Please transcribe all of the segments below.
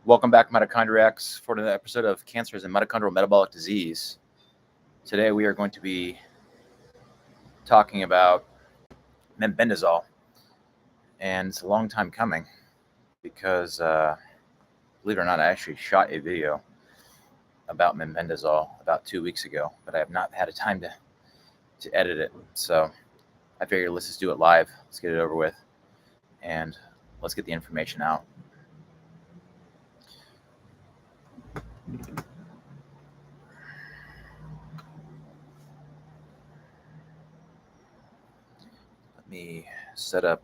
Welcome back, Mitochondriacs, for another episode of Cancers and Mitochondrial Metabolic Disease. Today we are going to be talking about Mebendazole, and it's a long time coming because, believe it or not, I actually shot a video about Mebendazole about 2 weeks ago, but I have not had a time to edit it. So I figured let's just do it live. Let's get it over with, and let's get the information out. Let me set up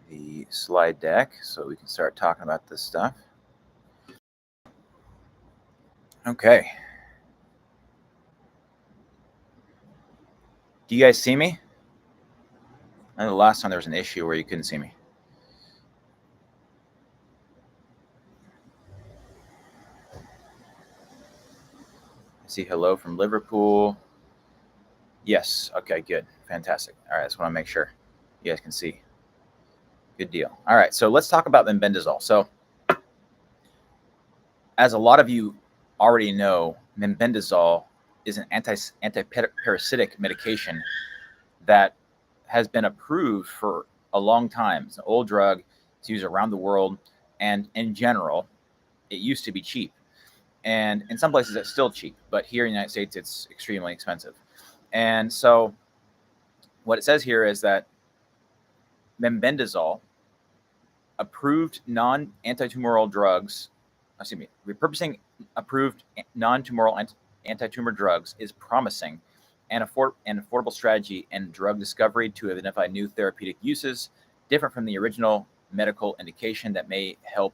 the slide deck so we can start talking about this stuff. Okay. Do you guys see me? I know the last time there was an issue where you couldn't see me. I see hello from Liverpool. Yes. Okay, good. Fantastic. All right, I just want to make sure you guys can see. Good deal. All right, so let's talk about Mebendazole. So as a lot of you already know, Mebendazole is an antiparasitic medication that has been approved for a long time. It's an old drug. It's used around the world. And in general, it used to be cheap. And in some places, it's still cheap. But here in the United States, it's extremely expensive. And so what it says here is that Mebendazole, approved non-antitumoral drugs, repurposing approved non-tumoral anti-tumor drugs is promising and affordable strategy and drug discovery to identify new therapeutic uses different from the original medical indication that may help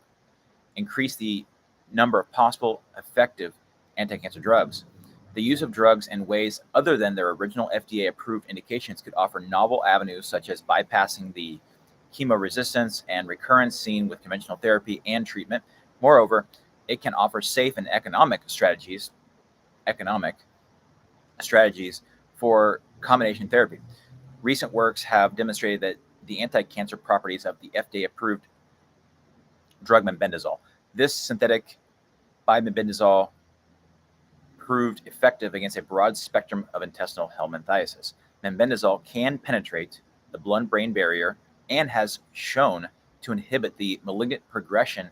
increase the number of possible effective anti-cancer drugs. The use of drugs in ways other than their original FDA-approved indications could offer novel avenues such as bypassing the chemoresistance and recurrence seen with conventional therapy and treatment. Moreover, it can offer safe and economic strategies for combination therapy. Recent works have demonstrated that the anti-cancer properties of the FDA-approved drug Mebendazole. This synthetic mebendazole proved effective against a broad spectrum of intestinal helminthiasis. Mebendazole can penetrate the blood-brain barrier and has shown to inhibit the malignant progression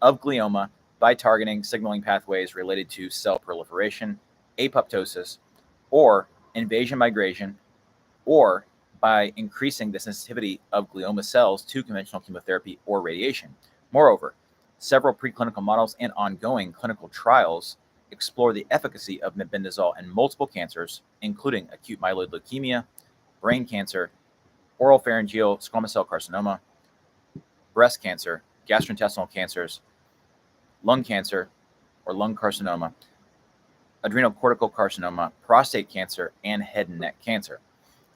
of glioma by targeting signaling pathways related to cell proliferation, apoptosis, or invasion migration, or by increasing the sensitivity of glioma cells to conventional chemotherapy or radiation. Moreover, several preclinical models and ongoing clinical trials explore the efficacy of Mebendazole in multiple cancers, including acute myeloid leukemia, brain cancer, oropharyngeal squamous cell carcinoma, breast cancer, gastrointestinal cancers, lung cancer or lung carcinoma, adrenal cortical carcinoma, prostate cancer, and head and neck cancer.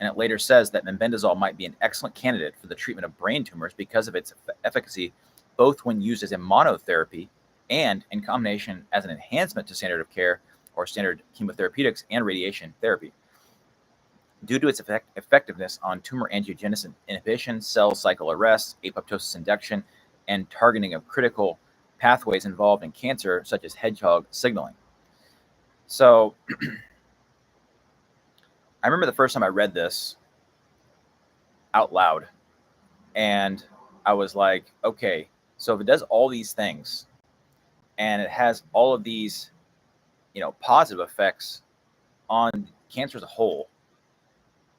And it later says that Mebendazole might be an excellent candidate for the treatment of brain tumors because of its efficacy, both when used as a monotherapy and in combination as an enhancement to standard of care or standard chemotherapeutics and radiation therapy. Due to its effectiveness on tumor angiogenesis inhibition, cell cycle arrest, apoptosis induction, and targeting of critical pathways involved in cancer, such as hedgehog signaling. So I remember the first time I read this out loud, and I was like, okay, so if it does all these things, and it has all of these, positive effects on cancer as a whole,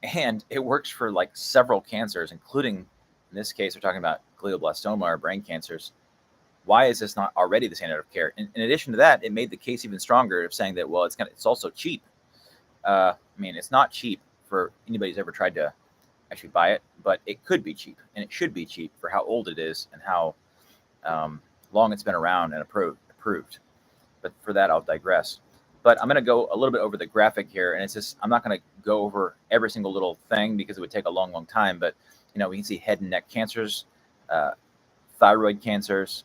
and it works for like several cancers, including, in this case, we're talking about glioblastoma or brain cancers. Why is this not already the standard of care? In addition to that, it made the case even stronger of saying that, well, it's also cheap. It's not cheap for anybody who's ever tried to actually buy it, but it could be cheap, and it should be cheap for how old it is and how long it's been around and approved. But for that, I'll digress. But I'm going to go a little bit over the graphic here, and it's just, I'm not going to go over every single little thing because it would take a long, long time. But, we can see head and neck cancers, thyroid cancers,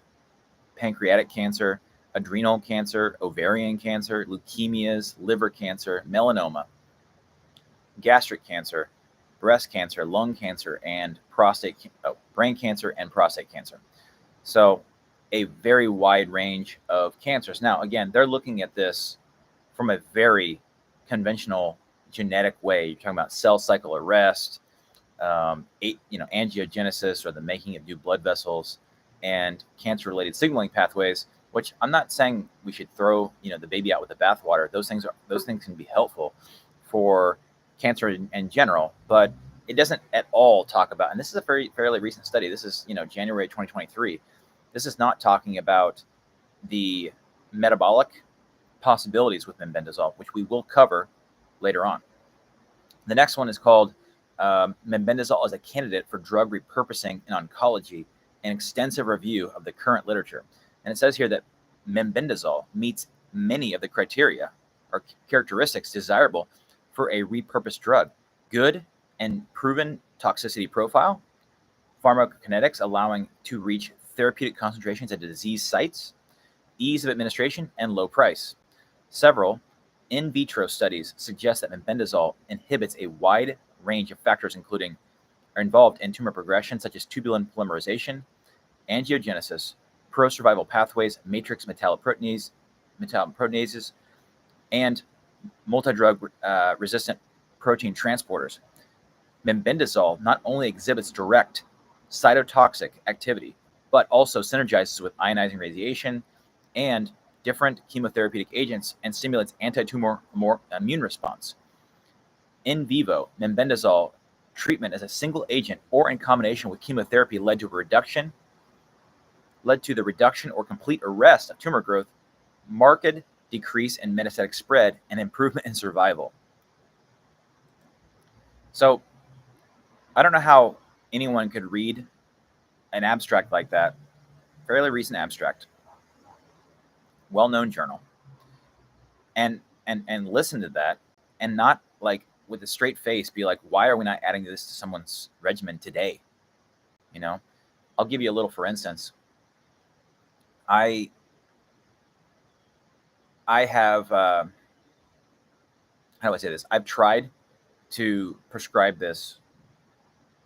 pancreatic cancer, adrenal cancer, ovarian cancer, leukemias, liver cancer, melanoma, gastric cancer, breast cancer, lung cancer, and brain cancer and prostate cancer. So a very wide range of cancers. Now, again, they're looking at this from a very conventional genetic way. You're talking about cell cycle arrest, angiogenesis, or the making of new blood vessels, and cancer-related signaling pathways. Which I'm not saying we should throw the baby out with the bathwater. Those things can be helpful for cancer in general, but it doesn't at all talk about. And this is a fairly recent study. This is January 2023. This is not talking about the metabolic possibilities with mebendazole, which we will cover later on. The next one is called Mebendazole as a candidate for drug repurposing in oncology, an extensive review of the current literature. And it says here that mebendazole meets many of the criteria or characteristics desirable for a repurposed drug. Good and proven toxicity profile, pharmacokinetics allowing to reach therapeutic concentrations at disease sites, ease of administration, and low price. Several in vitro studies suggest that mebendazole inhibits a wide range of factors are involved in tumor progression, such as tubulin polymerization, angiogenesis, pro-survival pathways, matrix metalloproteinases, and multi-drug resistant protein transporters. Mebendazole not only exhibits direct cytotoxic activity, but also synergizes with ionizing radiation and different chemotherapeutic agents and stimulates anti-tumor immune response. In vivo, mebendazole treatment as a single agent or in combination with chemotherapy led to the reduction or complete arrest of tumor growth, marked decrease in metastatic spread, and improvement in survival. So I don't know how anyone could read an abstract like that, fairly recent abstract, well-known journal, and listen to that and not like with a straight face be like, why are we not adding this to someone's regimen today? I'll give you a little, for instance. I have, how do I say this? I've tried to prescribe this,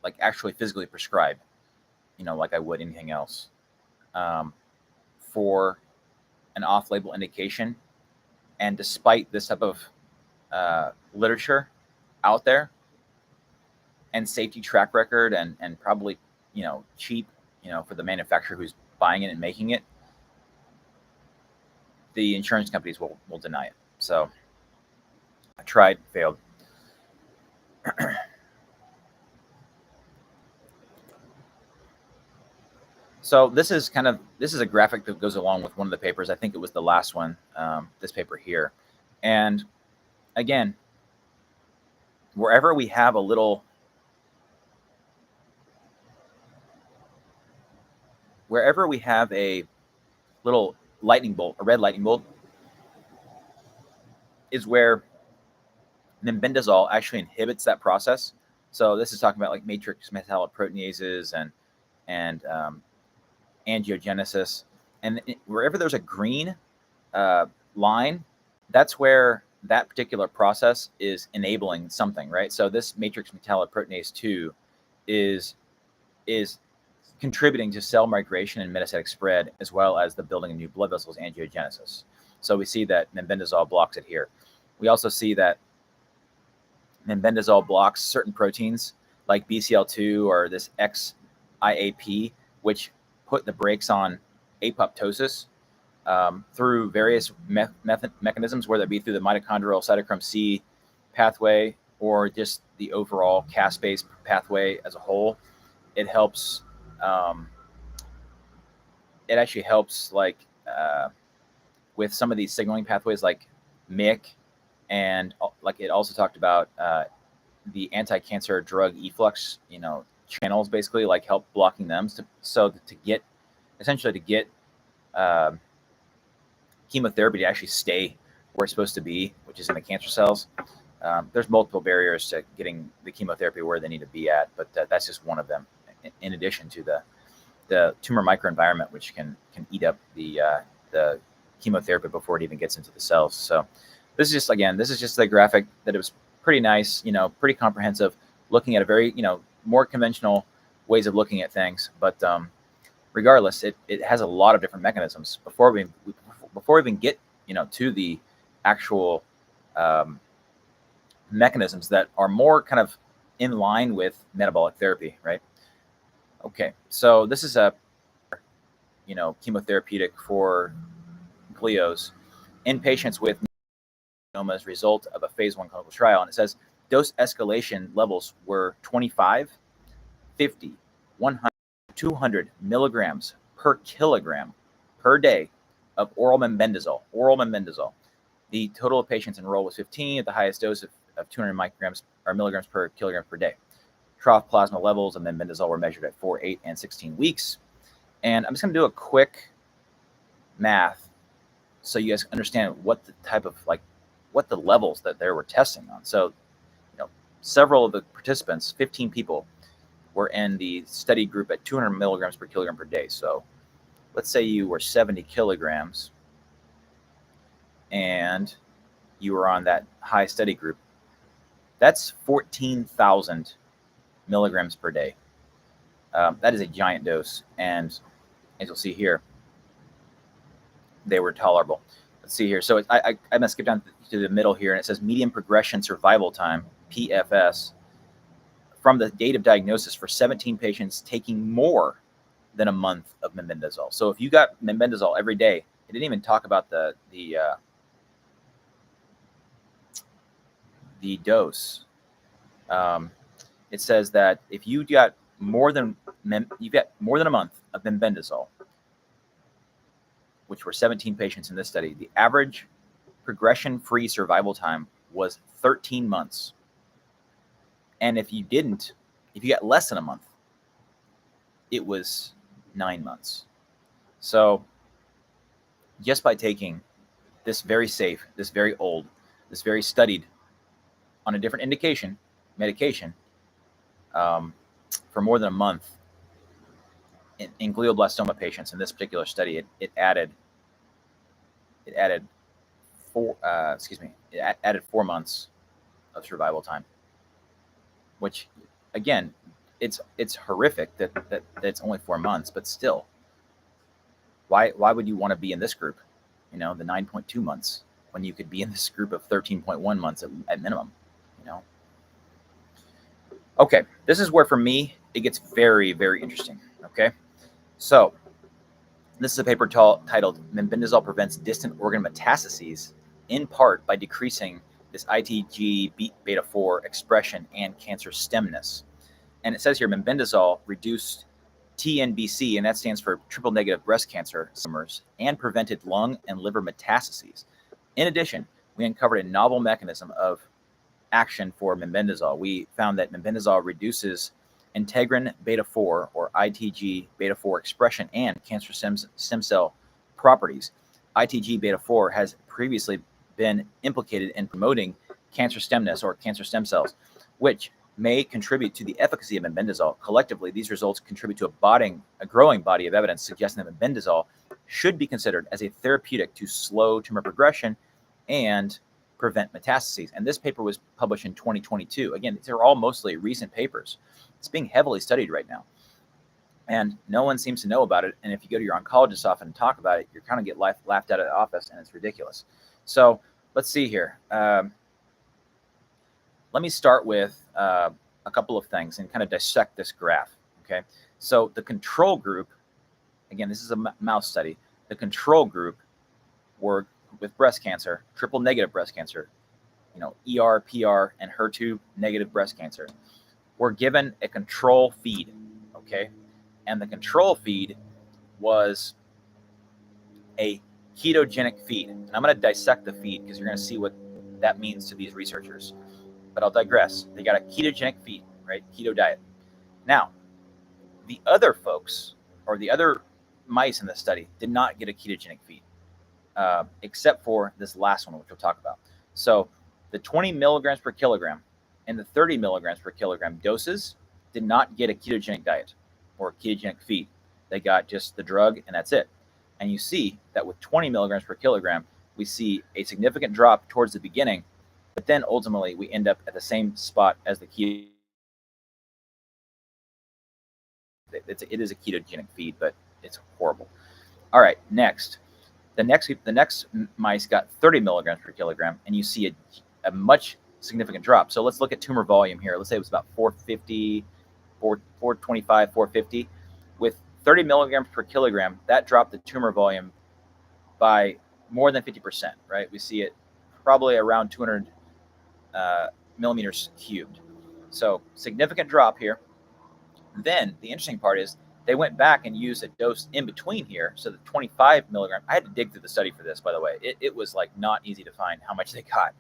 like actually physically prescribe, like I would anything else, for an off-label indication. And despite this type of literature out there and safety track record and probably, cheap, for the manufacturer who's buying it and making it, the insurance companies will deny it. So I tried, failed. So this is a graphic that goes along with one of the papers. I think it was the last one, this paper here. And again, wherever we have a little lightning bolt, a red lightning bolt, is where mebendazole actually inhibits that process. So this is talking about like matrix metalloproteinases and angiogenesis. And wherever there's a green line, that's where that particular process is enabling something, right? So this matrix metalloproteinase 2 is contributing to cell migration and metastatic spread, as well as the building of new blood vessels, angiogenesis. So we see that mebendazole blocks it here. We also see that mebendazole blocks certain proteins like BCL2 or this XIAP, which put the brakes on apoptosis through various mechanisms, whether it be through the mitochondrial cytochrome C pathway or just the overall caspase pathway as a whole. It helps. It actually helps with some of these signaling pathways like MYC, and like it also talked about the anti-cancer drug efflux, channels, basically like help blocking them to get chemotherapy to actually stay where it's supposed to be, which is in the cancer cells. There's multiple barriers to getting the chemotherapy where they need to be at, but that's just one of them, in addition to the tumor microenvironment, which can eat up the chemotherapy before it even gets into the cells. So this is just the graphic that it was pretty nice, pretty comprehensive, looking at a very, more conventional ways of looking at things. But regardless, it has a lot of different mechanisms. Before we even get to the actual mechanisms that are more kind of in line with metabolic therapy, right? Okay, so this is a chemotherapeutic for glios in patients with melanoma as a result of a phase 1 clinical trial, and it says dose escalation levels were 25, 50, 100, 200 milligrams per kilogram per day of oral mebendazole. The total of patients enrolled was 15 at the highest dose of 200 micrograms or milligrams per kilogram per day. Trough plasma levels of mebendazole were measured at 4, 8, and 16 weeks. And I'm just going to do a quick math so you guys understand what the type of what the levels that they were testing on. So, several of the participants, 15 people, were in the study group at 200 milligrams per kilogram per day. So let's say you were 70 kilograms and you were on that high study group. That's 14,000 milligrams per day. That is a giant dose. And as you'll see here, they were tolerable. Let's see here. So I'm going to skip down to the middle here, and it says median progression survival time, PFS, from the date of diagnosis for 17 patients taking more than a month of mebendazole. So if you got mebendazole every day, it didn't even talk about the dose. It says that if you got more than a month of mebendazole, which were 17 patients in this study, the average progression-free survival time was 13 months. And if you got less than a month, it was 9 months. So just by taking this very safe, this very old, this very studied on a different medication for more than a month in glioblastoma patients in this particular study, it added 4 months of survival time, which again, it's horrific that it's only 4 months, but still, why would you want to be in this group, the 9.2 months, when you could be in this group of 13.1 months at minimum, Okay, this is where for me it gets very, very interesting. Okay, so this is a paper titled "Mebendazole Prevents Distant Organ Metastases in Part by Decreasing this ITG beta 4 expression and cancer stemness." And it says here, mebendazole reduced TNBC, and that stands for triple negative breast cancer, and prevented lung and liver metastases. In addition, we uncovered a novel mechanism of action for mebendazole. We found that mebendazole reduces integrin beta 4 or ITG beta 4 expression and cancer stem cell properties. ITG beta 4 has previously been implicated in promoting cancer stemness or cancer stem cells, which may contribute to the efficacy of mebendazole. Collectively, these results contribute to a growing body of evidence suggesting that mebendazole should be considered as a therapeutic to slow tumor progression and prevent metastases. And this paper was published in 2022. Again, these are all mostly recent papers. It's being heavily studied right now, and no one seems to know about it. And if you go to your oncologist often and talk about it, you're kind of get laughed out of the office, and it's ridiculous. So let's see here. Let me start with a couple of things and kind of dissect this graph. Okay, so the control group, again, this is a mouse study. The control group were with breast cancer, triple negative breast cancer, ER, PR, and HER2 negative breast cancer, were given a control feed, okay? And the control feed was a ketogenic feed. And I'm going to dissect the feed because you're going to see what that means to these researchers. But I'll digress. They got a ketogenic feed, right? Keto diet. Now, the other folks, or the other mice in the study, did not get a ketogenic feed. Except for this last one, which we'll talk about. So the 20 milligrams per kilogram and the 30 milligrams per kilogram doses did not get a ketogenic diet or a ketogenic feed. They got just the drug, and that's it. And you see that with 20 milligrams per kilogram, we see a significant drop towards the beginning, but then ultimately we end up at the same spot as the keto. It is a ketogenic feed, but it's horrible. All right, next. The next mice got 30 milligrams per kilogram, and you see a much significant drop. So let's look at tumor volume here. Let's say it was about 450, 425, 450. With 30 milligrams per kilogram, that dropped the tumor volume by more than 50%, right? We see it probably around 200 millimeters cubed. So significant drop here. Then the interesting part is they went back and used a dose in between here. So the 25 milligram, I had to dig through the study for this, by the way. It was like not easy to find how much they got,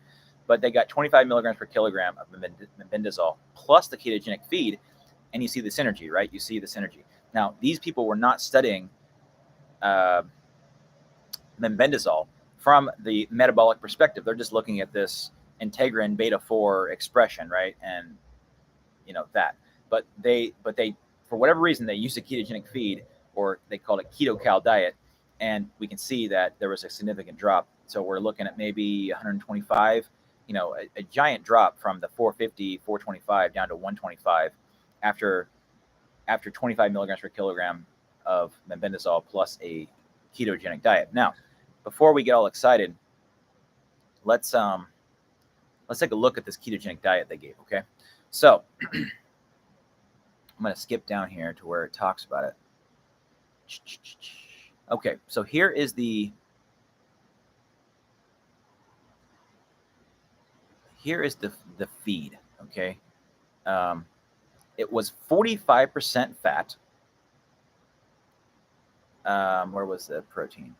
but they got 25 milligrams per kilogram of mebendazole plus the ketogenic feed. And you see the synergy, right? You see the synergy. Now, these people were not studying mebendazole from the metabolic perspective. They're just looking at this integrin beta 4 expression, right? And that. But they for whatever reason they used a ketogenic feed, or they called it keto-cal diet, and we can see that there was a significant drop. So we're looking at maybe 125, a giant drop from the 450, 425 down to 125 after 25 milligrams per kilogram of mebendazole plus a ketogenic diet. Now, before we get all excited, let's take a look at this ketogenic diet they gave. Okay, so I'm going to skip down here to where it talks about it. Okay, so here is the feed. Okay, it was 45% fat. Where was the protein?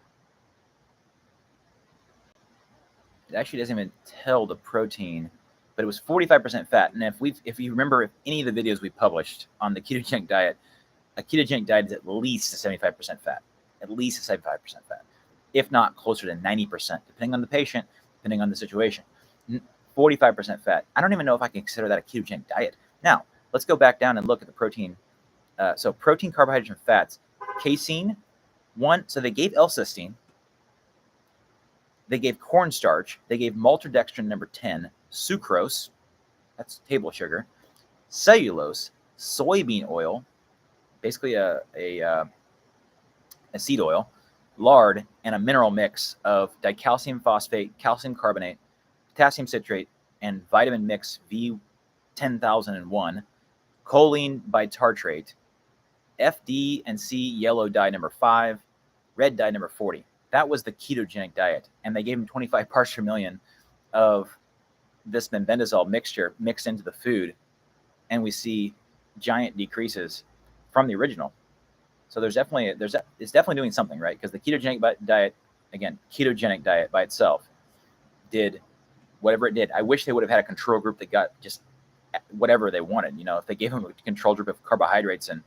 It actually doesn't even tell the protein, but it was 45% fat. And if you remember any of the videos we published on the ketogenic diet, a ketogenic diet is at least 75% fat, if not closer to 90%, depending on the patient, depending on the situation. 45% fat. I don't even know if I can consider that a ketogenic diet. Now, let's go back down and look at the protein. So protein, carbohydrates, and fats. Casein, so they gave L-cysteine. They gave cornstarch. They gave maltodextrin number 10, sucrose, that's table sugar, cellulose, soybean oil, basically a seed oil, lard, and a mineral mix of dicalcium phosphate, calcium carbonate, potassium citrate, and vitamin mix V10001, choline bitartrate, FD and C yellow dye number 5, red dye number 40. That was the ketogenic diet, and they gave him 25 parts per million of this mebendazole mixture mixed into the food, and we see giant decreases from the original. So it's definitely doing something, right? Because the ketogenic diet, again, ketogenic diet by itself did whatever it did. I wish they would have had a control group that got just whatever they wanted. If they gave them a control group of carbohydrates and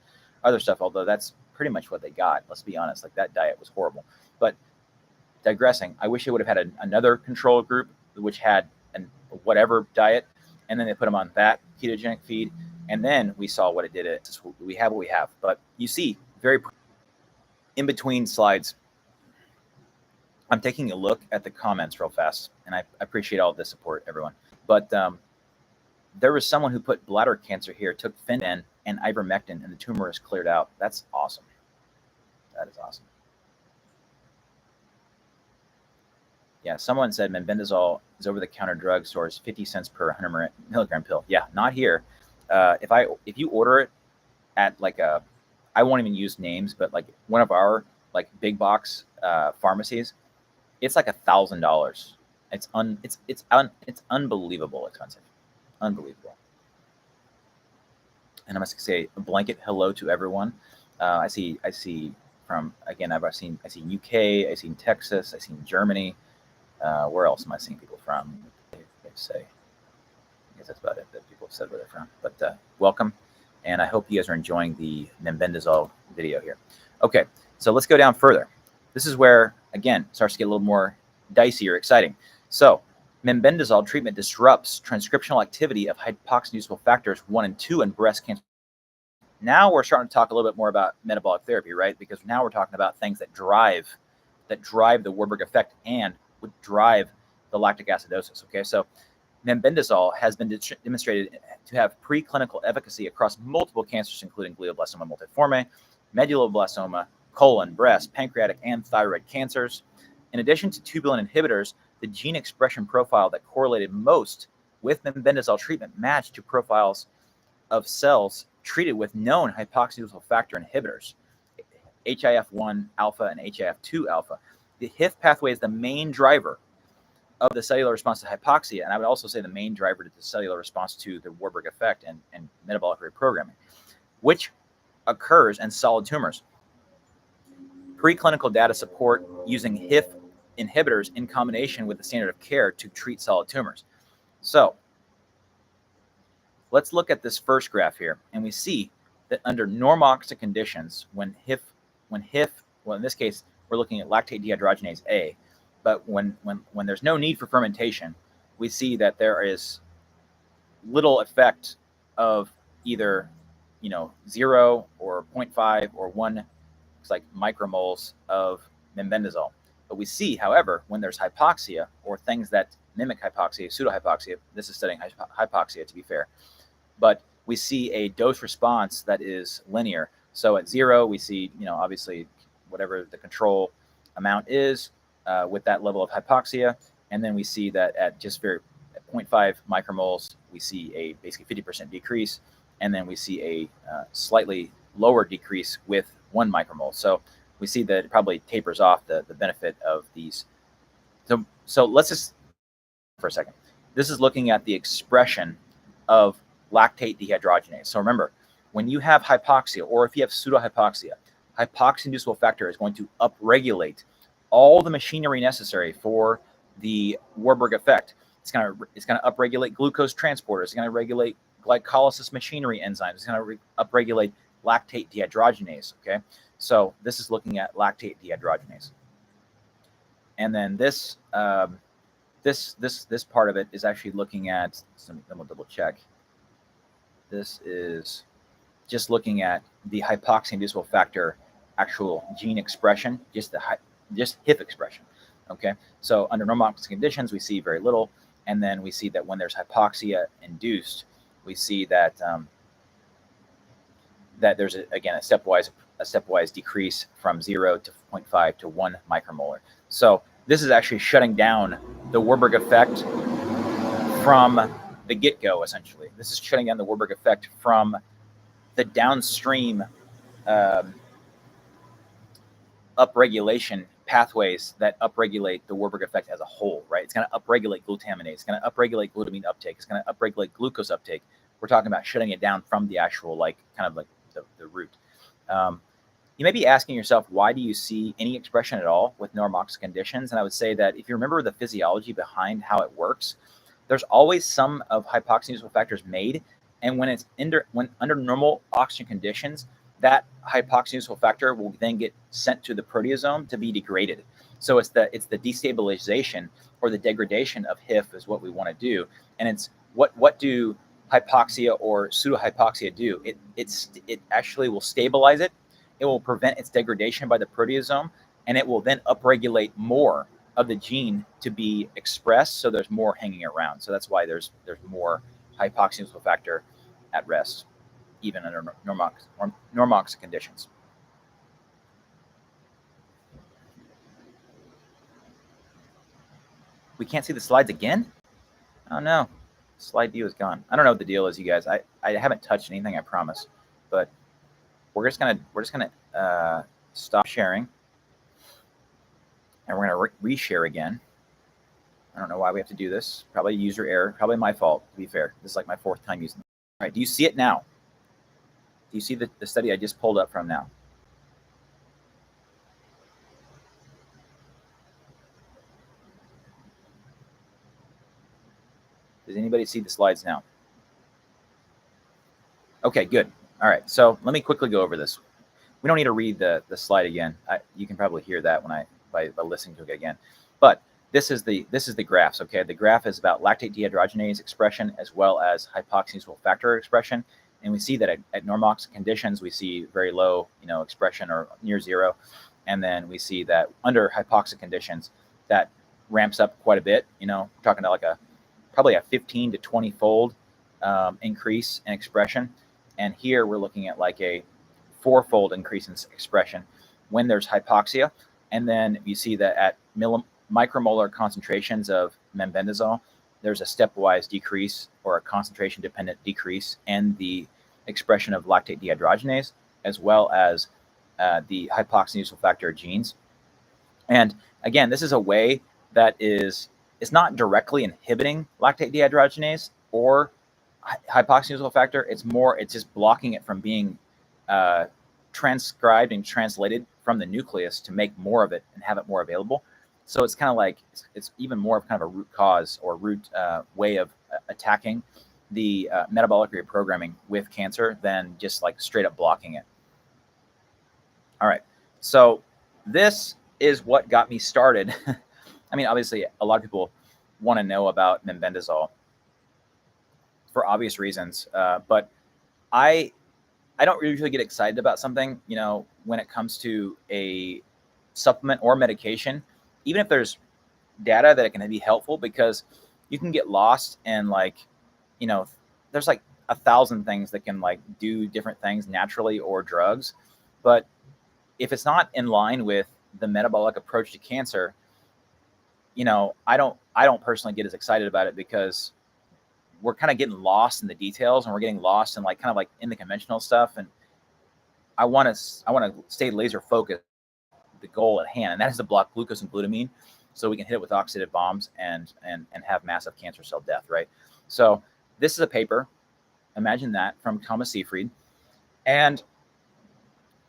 other stuff, although that's pretty much what they got. Let's be honest, like that diet was horrible. But digressing, I wish they would have had another control group which had whatever diet, and then they put them on that ketogenic feed, and then we saw what it did. We have what we have. But you see, very in between slides, I'm taking a look at the comments real fast, and I appreciate all the support, everyone. But there was someone who put bladder cancer here, took Fenbendazole and ivermectin, and the tumor is cleared out. That's awesome. That is awesome. Yeah, someone said mebendazole is over-the-counter drug stores, 50 cents per 100 milligram pill. Yeah, not here. If you order it at I won't even use names, but like one of our big box pharmacies, it's like $1,000. It's unbelievable expensive, unbelievable. And I must say a blanket hello to everyone. I see from again I see UK, I see Texas, I see Germany. Where else am I seeing people from? They say, I guess that's about it that people have said where they're from. But welcome, and I hope you guys are enjoying the mebendazole video here. Okay, so let's go down further. This is where, again, it starts to get a little more dicey or exciting. So mebendazole treatment disrupts transcriptional activity of hypoxia-inducible factors 1 and 2 in breast cancer. Now we're starting to talk a little bit more about metabolic therapy, right? Because now we're talking about things that drive the Warburg effect and would drive the lactic acidosis. Okay, so mebendazole has been demonstrated to have preclinical efficacy across multiple cancers, including glioblastoma multiforme, medulloblastoma, colon, breast, pancreatic, and thyroid cancers. In addition to tubulin inhibitors, the gene expression profile that correlated most with mebendazole treatment matched to profiles of cells treated with known hypoxia-inducible factor inhibitors, HIF1 alpha and HIF2 alpha. The HIF pathway is the main driver of the cellular response to hypoxia, and I would also say the main driver to the cellular response to the Warburg effect and metabolic reprogramming, which occurs in solid tumors. Preclinical data support using HIF inhibitors in combination with the standard of care to treat solid tumors. So let's look at this first graph here, and we see that under normoxic conditions, when HIF, well, in this case, we're looking at lactate dehydrogenase A, but when there's no need for fermentation, we see that there is little effect of either, 0 or 0.5 or 1, it's like micromoles of mebendazole. But we see, however, when there's hypoxia or things that mimic hypoxia, pseudohypoxia, this is studying hypoxia to be fair, but we see a dose response that is linear. So at 0, we see, obviously whatever the control amount is with that level of hypoxia. And then we see that at just at 0.5 micromoles, we see a basically 50% decrease. And then we see a slightly lower decrease with 1 micromole. So we see that it probably tapers off the benefit of these. So let's just, for a second, this is looking at the expression of lactate dehydrogenase. So remember, when you have hypoxia, or if you have pseudohypoxia, hypoxia-inducible factor is going to upregulate all the machinery necessary for the Warburg effect. It's going to upregulate glucose transporters. It's going to regulate glycolysis machinery enzymes. It's going to upregulate lactate dehydrogenase. Okay, so this is looking at lactate dehydrogenase, and then this part of it is actually looking at. Then we'll double check. This is just looking at the hypoxia-inducible factor actual gene expression, just HIF expression. Okay, so under normoxic conditions, we see very little, and then we see that when there's hypoxia induced, we see that that there's a stepwise decrease from 0 to 0.5 to 1 micromolar. So this is actually shutting down the Warburg effect from the get-go. Essentially, this is shutting down the Warburg effect from the downstream upregulation pathways that upregulate the Warburg effect as a whole, right? It's going to upregulate glutaminase. It's going to upregulate glutamine uptake. It's going to upregulate glucose uptake. We're talking about shutting it down from the actual, the root. You may be asking yourself, why do you see any expression at all with normoxic conditions? And I would say that if you remember the physiology behind how it works, there's always some of hypoxia-inducible factors made, and when under normal oxygen conditions, that hypoxia-inducible factor will then get sent to the proteasome to be degraded. So it's the destabilization or the degradation of HIF is what we want to do. And it's what do hypoxia or pseudohypoxia do? It actually will stabilize it. It will prevent its degradation by the proteasome, and it will then upregulate more of the gene to be expressed. So there's more hanging around. So that's why there's more hypoxia-inducible factor at rest, even under normoxic conditions. We can't see the slides again? Oh no, slide view is gone. I don't know what the deal is, you guys. I haven't touched anything, I promise. But we're just gonna stop sharing, and we're gonna reshare again. I don't know why we have to do this. Probably user error. Probably my fault, to be fair. This is like my 4th time using it. All right, do you see it now? Do you see the study I just pulled up from now? Does anybody see the slides now? Okay, good. All right, so let me quickly go over this. We don't need to read the slide again. You can probably hear that by listening to it again. But this is the graphs. Okay, the graph is about lactate dehydrogenase expression as well as hypoxia-inducible factor expression. And we see that at normoxic conditions, we see very low, expression or near 0. And then we see that under hypoxic conditions, that ramps up quite a bit. We're talking about probably a 15 to 20-fold increase in expression. And here we're looking at like a 4-fold increase in expression. when there's hypoxia. And then you see that at micromolar concentrations of mebendazole, there's a stepwise decrease or a concentration dependent decrease in the expression of lactate dehydrogenase, as well as the hypoxia-inducible factor genes. And again, this is a way that it's not directly inhibiting lactate dehydrogenase or hypoxia-inducible factor. It's just blocking it from being transcribed and translated from the nucleus to make more of it and have it more available. So it's kind of like it's even more of kind of a root cause or root way of attacking the metabolic reprogramming with cancer than just like straight up blocking it. All right, so this is what got me started. I mean, obviously, a lot of people want to know about mebendazole for obvious reasons, but I don't usually get excited about something, when it comes to a supplement or medication, even if there's data that it can be helpful, because you can get lost and there's like 1,000 things that can like do different things naturally or drugs, but if it's not in line with the metabolic approach to cancer, I don't personally get as excited about it, because we're kind of getting lost in the details and we're getting lost in kind of in the conventional stuff. And I want to stay laser focused on the goal at hand, and that is to block glucose and glutamine so we can hit it with oxidative bombs and have massive cancer cell death, right? So this is a paper, imagine that, from Thomas Seyfried. And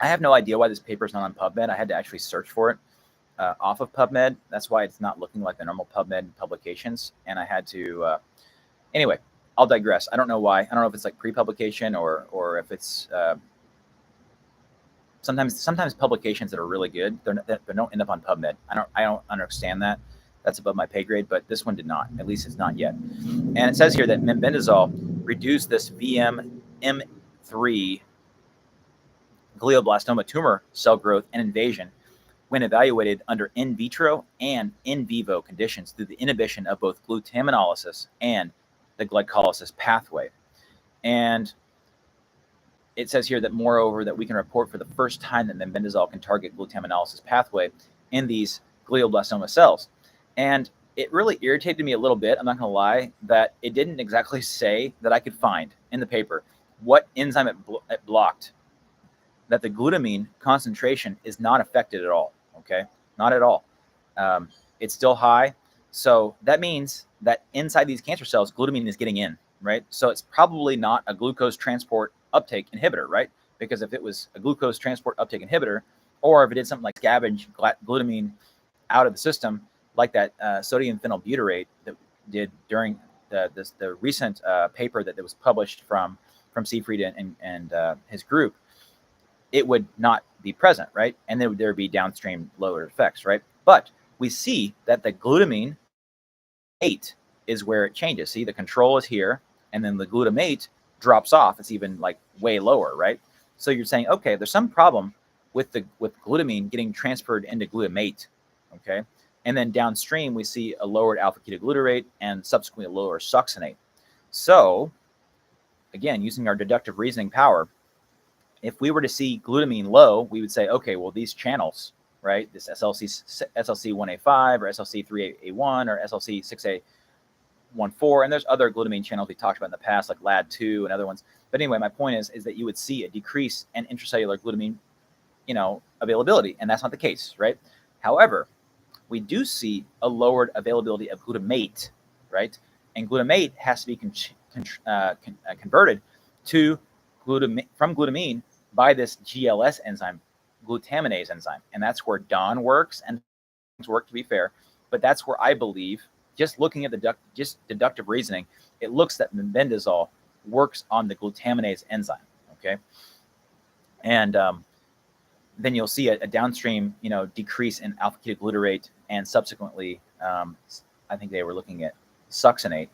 I have no idea why this paper is not on PubMed. I had to actually search for it off of PubMed. That's why it's not looking like the normal PubMed publications. And I had to, anyway, I'll digress. I don't know why. I don't know if it's like pre-publication or if it's sometimes publications that are really good, they don't end up on PubMed. I don't understand that. That's above my pay grade, but this one did not. At least it's not yet. And it says here that mebendazole reduced this VM-M3 glioblastoma tumor cell growth and invasion when evaluated under in vitro and in vivo conditions through the inhibition of both glutaminolysis and the glycolysis pathway. And it says here that, moreover, that we can report for the first time that mebendazole can target glutaminolysis pathway in these glioblastoma cells. And it really irritated me a little bit, I'm not going to lie, that it didn't exactly say that I could find in the paper what enzyme it blocked, that the glutamine concentration is not affected at all, okay? Not at all. It's still high. So that means that inside these cancer cells, glutamine is getting in, right? So it's probably not a glucose transport uptake inhibitor, right? Because if it was a glucose transport uptake inhibitor, or if it did something like scavenge glutamine out of the system, like that sodium phenylbutyrate that did during the recent paper that was published from Seyfried and his group, it would not be present, right? And then there would be downstream lower effects, right? But we see that the glutamine 8 is where it changes. See, the control is here, and then the glutamate drops off. It's even like way lower, right? So you're saying, okay, there's some problem with glutamine getting transferred into glutamate, okay? And then downstream, we see a lowered alpha-ketoglutarate and subsequently a lower succinate. So again, using our deductive reasoning power, if we were to see glutamine low, we would say, okay, well, these channels, right, this SLC1A5 or SLC3A1 or SLC6A14, and there's other glutamine channels we talked about in the past, like LAD2 and other ones. But anyway, my point is that you would see a decrease in intracellular glutamine, availability, and that's not the case, right? However, we do see a lowered availability of glutamate, right? And glutamate has to be converted to from glutamine by this GLS enzyme, glutaminase enzyme. And that's where Don works and work, to be fair. But that's where I believe, just looking at just deductive reasoning, it looks that mebendazole works on the glutaminase enzyme, okay? And then you'll see a downstream, decrease in alpha-ketoglutarate and subsequently, I think they were looking at succinate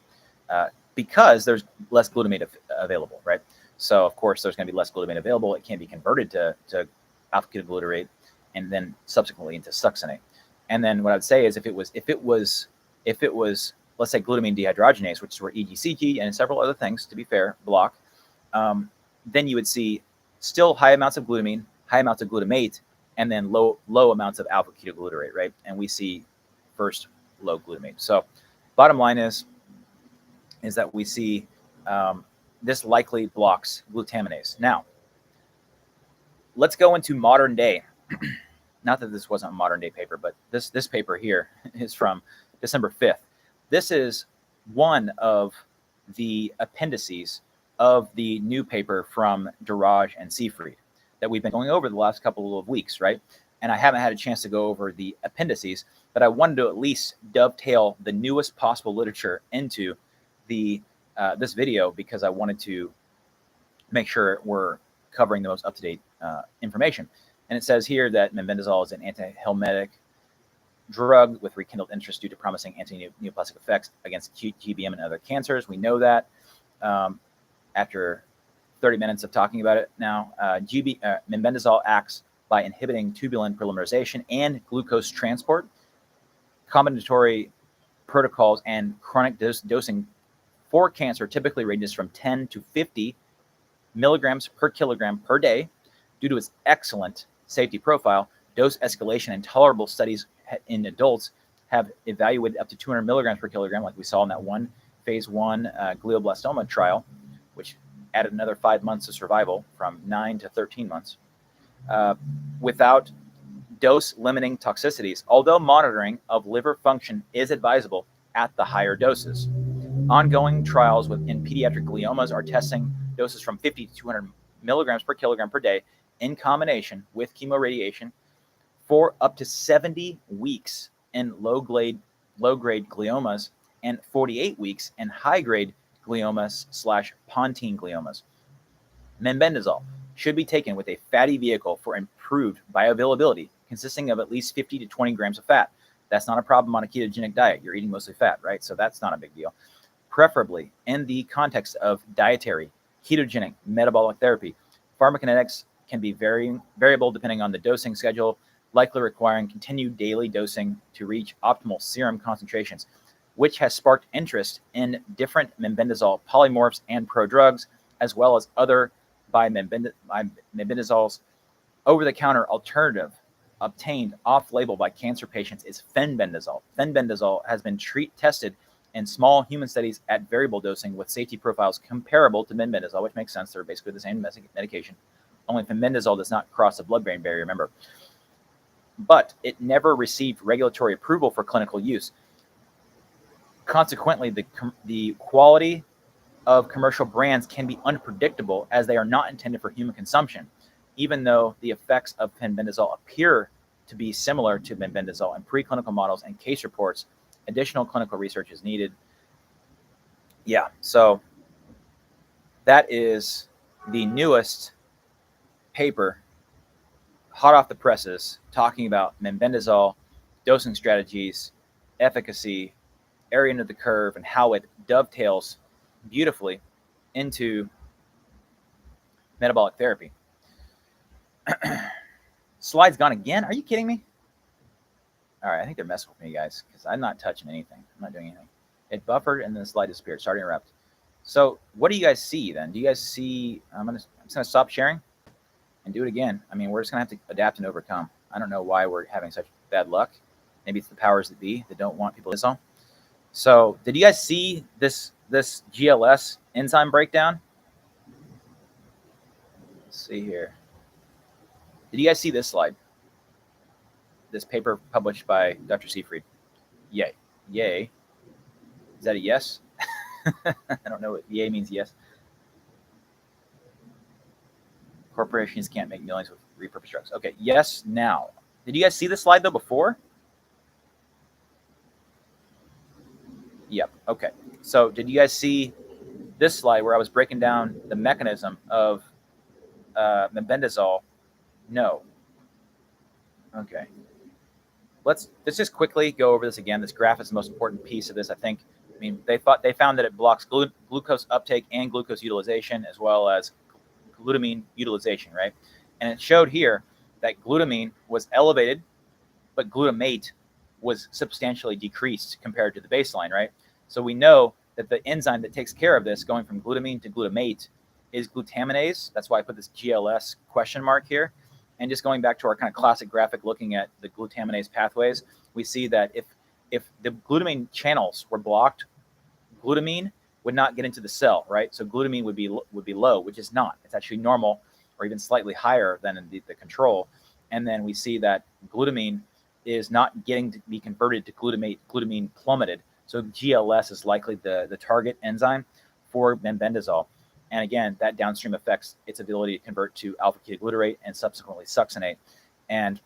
because there's less glutamate available, right? So of course there's going to be less glutamate available. It can't be converted to alpha-ketoglutarate and then subsequently into succinate. And then what I'd say is if it was, let's say glutamine dehydrogenase, which is where EGCG and several other things, to be fair, block, then you would see still high amounts of glutamine, high amounts of glutamate, and then low amounts of alpha ketoglutarate, right? And we see first low glutamate. So bottom line is that we see this likely blocks glutaminase. Now, let's go into modern day. Not that this wasn't a modern day paper, but this paper here is from December 5th. This is one of the appendices of the new paper from Duraj and Seyfried that we've been going over the last couple of weeks, right? And I haven't had a chance to go over the appendices, but I wanted to at least dovetail the newest possible literature into the this video because I wanted to make sure we're covering the most up-to-date information. And it says here that mebendazole is an antihelmintic drug with rekindled interest due to promising anti-neoplastic effects against GBM and other cancers. We know that after 30 minutes of talking about it now. Mebendazole acts by inhibiting tubulin polymerization and glucose transport. Combinatory protocols and chronic dosing for cancer typically ranges from 10 to 50 milligrams per kilogram per day. Due to its excellent safety profile, dose escalation and tolerable studies in adults have evaluated up to 200 milligrams per kilogram, like we saw in that one phase 1 glioblastoma trial, which added another 5 months of survival from 9 to 13 months, without dose-limiting toxicities, although monitoring of liver function is advisable at the higher doses. Ongoing trials in pediatric gliomas are testing doses from 50 to 200 milligrams per kilogram per day in combination with chemoradiation for up to 70 weeks in low-grade gliomas and 48 weeks in high-grade gliomas / pontine gliomas. Mebendazole should be taken with a fatty vehicle for improved bioavailability, consisting of at least 50 to 20 grams of fat. That's not a problem on a ketogenic diet. You're eating mostly fat, right? So that's not a big deal. Preferably in the context of dietary, ketogenic, metabolic therapy. Pharmacokinetics can be variable depending on the dosing schedule, likely requiring continued daily dosing to reach optimal serum concentrations, which has sparked interest in different mebendazole polymorphs and prodrugs, as well as other by mebendazole's over-the-counter alternative obtained off-label by cancer patients is fenbendazole. Fenbendazole has been tested in small human studies at variable dosing with safety profiles comparable to mebendazole, which makes sense. They're basically the same medication. Only fenbendazole does not cross the blood-brain barrier, remember. But it never received regulatory approval for clinical use. Consequently, the quality of commercial brands can be unpredictable as they are not intended for human consumption, even though the effects of fenbendazole appear to be similar to mebendazole in preclinical models and case reports. Additional clinical research is needed. Yeah, so that is the newest paper, hot off the presses, talking about mebendazole, dosing strategies, efficacy, area under the curve, and how it dovetails beautifully into metabolic therapy. Slide's gone again. Are you kidding me? All right, I think they're messing with me, guys, because I'm not touching anything. I'm not doing anything. It buffered and then the slide disappeared. Sorry to interrupt. So what do you guys see then? Do you guys see? I'm just gonna stop sharing and do it again. I mean, we're just gonna have to adapt and overcome. I don't know why we're having such bad luck. Maybe it's the powers that be that don't want people to listen. So did you guys see this GLS enzyme breakdown? Let's see here. Did you guys see this slide? This paper published by Dr. Seyfried. Yay. Yay. Is that a yes? I don't know what yay means yes. Corporations can't make millions with repurposed drugs. Okay, yes now. Did you guys see this slide though before? Yep, okay. So did you guys see this slide where I was breaking down the mechanism of mebendazole? No. Okay. Let's just quickly go over this again. This graph is the most important piece of this, I think. I mean, they found that it blocks glucose uptake and glucose utilization, as well as glutamine utilization, right? And it showed here that glutamine was elevated, but glutamate was substantially decreased compared to the baseline, right? So we know that the enzyme that takes care of this, going from glutamine to glutamate, is glutaminase. That's why I put this GLS question mark here. And just going back to our kind of classic graphic looking at the glutaminase pathways, we see that if the glutamine channels were blocked, glutamine would not get into the cell, right? So glutamine would be low, which is not. It's actually normal or even slightly higher than in the control. And then we see that glutamine is not getting to be converted to glutamate. Glutamine plummeted. So GLS is likely the target enzyme for mebendazole. And again, that downstream affects its ability to convert to alpha-ketoglutarate and subsequently succinate. And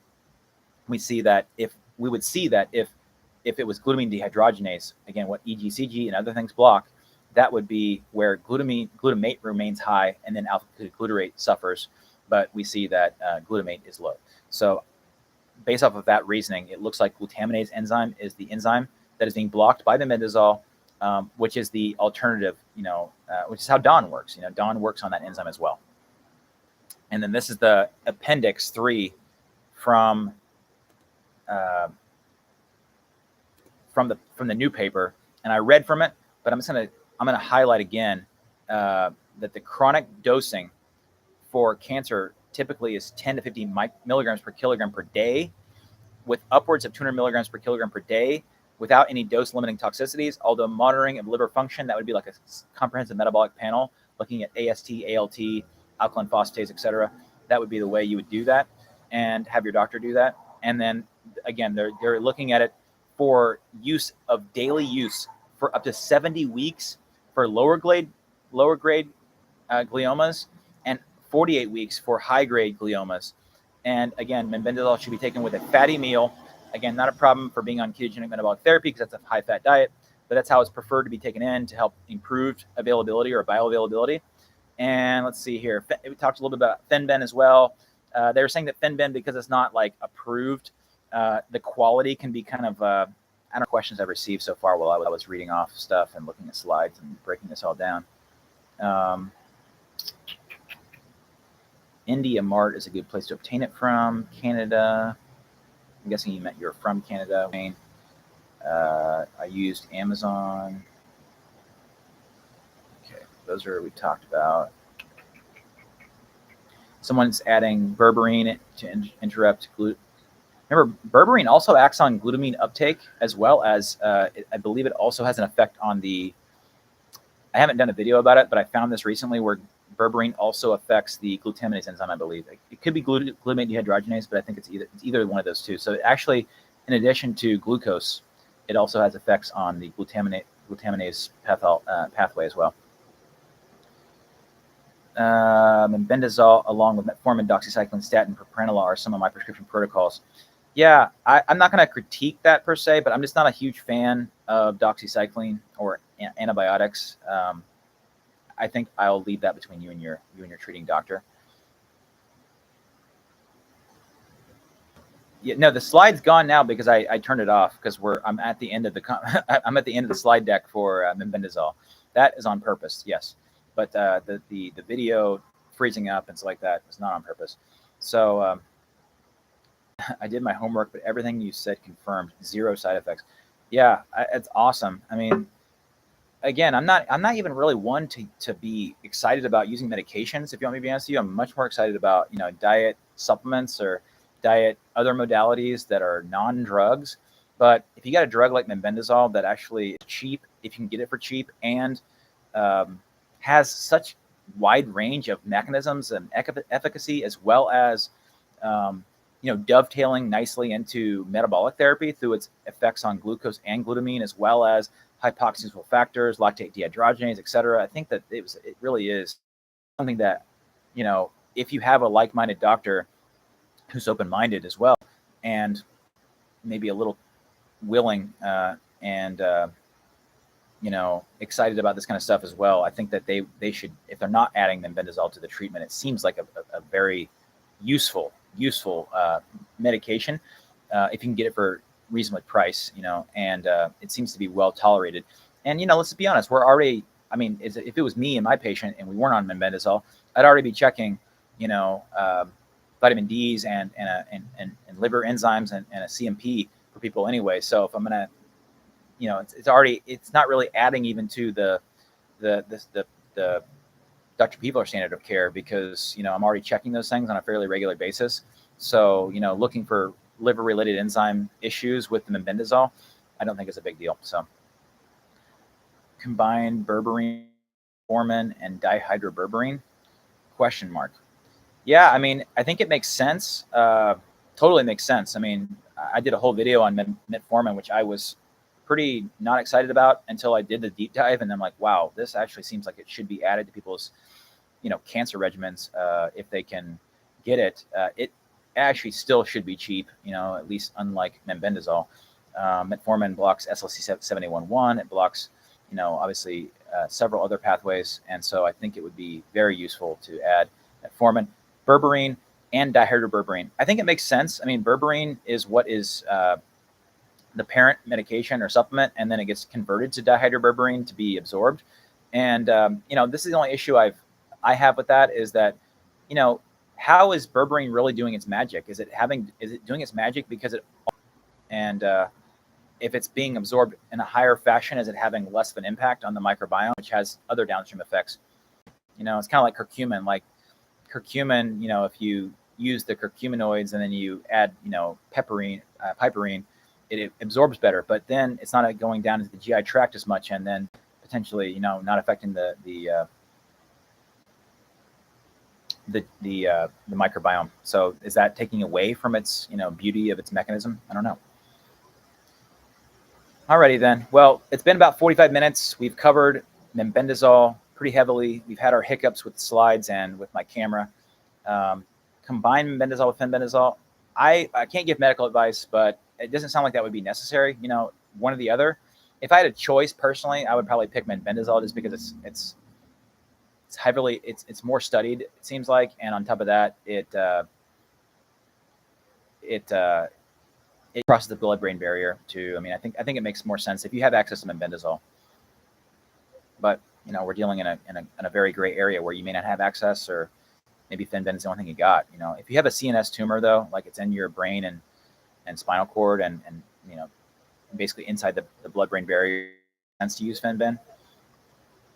we see that if it was glutamine dehydrogenase, again, what EGCG and other things block, that would be where glutamate remains high, and then alpha-ketoglutarate suffers. But we see that glutamate is low. So based off of that reasoning, it looks like glutaminase enzyme is the enzyme that is being blocked by the mebendazole, which is the alternative, which is how DAWN works. DAWN works on that enzyme as well. And then this is the appendix 3 from the new paper, and I read from it, but I'm gonna highlight again that the chronic dosing for cancer typically is 10 to 50 milligrams per kilogram per day, with upwards of 200 milligrams per kilogram per day, without any dose-limiting toxicities. Although monitoring of liver function, that would be like a comprehensive metabolic panel looking at AST, ALT, alkaline phosphatase, etc. That would be the way you would do that, and have your doctor do that. And then again, they're looking at it for daily use for up to 70 weeks for lower grade gliomas, and 48 weeks for high grade gliomas. And again, mebendazole should be taken with a fatty meal. Again, not a problem for being on ketogenic metabolic therapy because that's a high fat diet, but that's how it's preferred to be taken in to help improve availability or bioavailability. And let's see here. We talked a little bit about Fenben as well. They were saying that Fenben, because it's not like approved, the quality can be kind of, I don't know, questions I've received so far while I was reading off stuff and looking at slides and breaking this all down. India Mart is a good place to obtain it from. Canada, I'm guessing you meant you're from Canada. I used Amazon. Okay, those are we talked about. Someone's adding berberine to interrupt gluten. Remember, berberine also acts on glutamine uptake, as well as I believe it also has an effect on the. I haven't done a video about it, but I found this recently where berberine also affects the glutaminase enzyme, I believe. It could be glutamate dehydrogenase, but I think it's either one of those two. So actually, in addition to glucose, it also has effects on the glutaminase pathway as well. Mebendazole, along with metformin, doxycycline, statin, propranolol are some of my prescription protocols. Yeah, I'm not going to critique that per se, but I'm just not a huge fan of doxycycline or antibiotics. I think I'll leave that between you and your treating doctor. Yeah, no, the slide's gone now because I turned it off because I'm at the end of the slide deck for mebendazole. That is on purpose, yes, but the video freezing up and stuff like that was not on purpose. So I did my homework, but everything you said confirmed. 0 side effects. Yeah, it's awesome. I mean, again, I'm not even really one to be excited about using medications. If you want me to be honest with you, I'm much more excited about diet supplements or diet other modalities that are non-drugs. But if you got a drug like mebendazole that actually is cheap, if you can get it for cheap, and has such wide range of mechanisms and efficacy, as well as dovetailing nicely into metabolic therapy through its effects on glucose and glutamine, as well as hypoxia factors, lactate dehydrogenase, etc. I think that it really is something that, if you have a like-minded doctor who's open-minded as well, and maybe a little willing and excited about this kind of stuff as well, I think that they should, if they're not adding mebendazole to the treatment, it seems like a very useful medication if you can get it for reasonably priced, and it seems to be well tolerated. And let's be honest, we're already. I mean, if it was me and my patient and we weren't on mebendazole, I'd already be checking, vitamin D's and liver enzymes and a CMP for people anyway. So if I'm gonna, it's not really adding even to the Dr. People are standard of care because, I'm already checking those things on a fairly regular basis. So, looking for liver-related enzyme issues with the mebendazole, I don't think it's a big deal. So, combine berberine, metformin, and dihydroberberine? Question mark. Yeah, I think it makes sense. Totally makes sense. I did a whole video on metformin, which I was pretty not excited about until I did the deep dive, and I'm like, wow, this actually seems like it should be added to people's, cancer regimens if they can get it. It actually still should be cheap, at least unlike mebendazole. Metformin blocks SLC7111. It blocks, obviously several other pathways, and so I think it would be very useful to add metformin, berberine, and dihydroberberine. I think it makes sense. Berberine is what is the parent medication or supplement, and then it gets converted to dihydroberberine to be absorbed. And this is the only issue I have with that is that, how is berberine really doing its magic? Is it doing its magic because if it's being absorbed in a higher fashion, is it having less of an impact on the microbiome, which has other downstream effects? It's kind of like curcumin. Like curcumin, if you use the curcuminoids and then you add, piperine, it absorbs better, but then it's not going down into the GI tract as much, and then potentially, not affecting the microbiome. So is that taking away from its, beauty of its mechanism? I don't know. Alrighty then. Well, it's been about 45 minutes. We've covered mebendazole pretty heavily. We've had our hiccups with the slides and with my camera. Combine mebendazole with fenbendazole. I can't give medical advice, but it doesn't sound like that would be necessary. One or the other. If I had a choice personally, I would probably pick mebendazole just because it's heavily, it's more studied, it seems like, and on top of that, it crosses the blood-brain barrier too. I think it makes more sense if you have access to mebendazole. But we're dealing in a very gray area where you may not have access, or maybe fenben is the only thing you got. If you have a CNS tumor though, like it's in your brain and spinal cord and basically inside the blood-brain barrier, it makes sense to use fenben.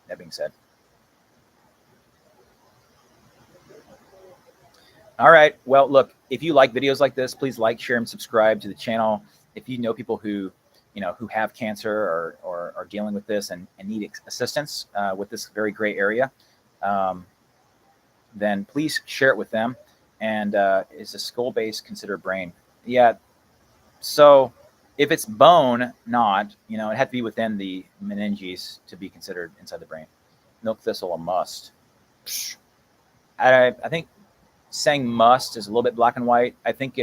That being said. All right. Well, look, if you like videos like this, please like, share, and subscribe to the channel. If you know people who have cancer or are dealing with this and need assistance with this very gray area, then please share it with them. And is a skull base considered brain? Yeah. So if it's bone, not, it had to be within the meninges to be considered inside the brain. Milk thistle, a must. I think saying must is a little bit black and white. I think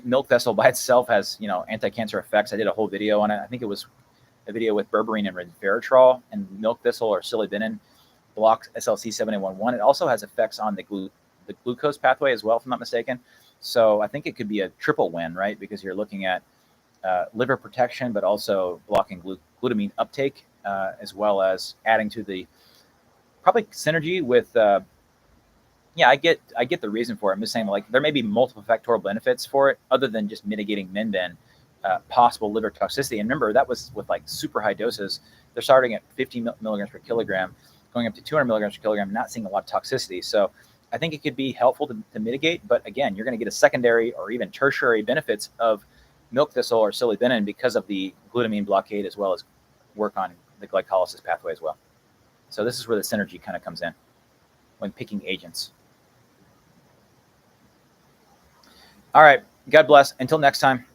milk thistle by itself has, anti-cancer effects. I did a whole video on it. I think it was a video with berberine and resveratrol, and milk thistle or silibinin blocks SLC7111. It also has effects on the glucose pathway as well, if I'm not mistaken. So I think it could be a triple win, right? Because you're looking at liver protection, but also blocking glutamine uptake, as well as adding to the probably synergy with I get the reason for it. I'm just saying, like, there may be multiple factorial benefits for it other than just mitigating men possible liver toxicity. And remember, that was with like super high doses. They're starting at 50 milligrams per kilogram, going up to 200 milligrams per kilogram, not seeing a lot of toxicity. So I think it could be helpful to mitigate. But again, you're going to get a secondary or even tertiary benefits of milk thistle or silibinin because of the glutamine blockade, as well as work on the glycolysis pathway as well. So this is where the synergy kind of comes in when picking agents. All right. God bless. Until next time.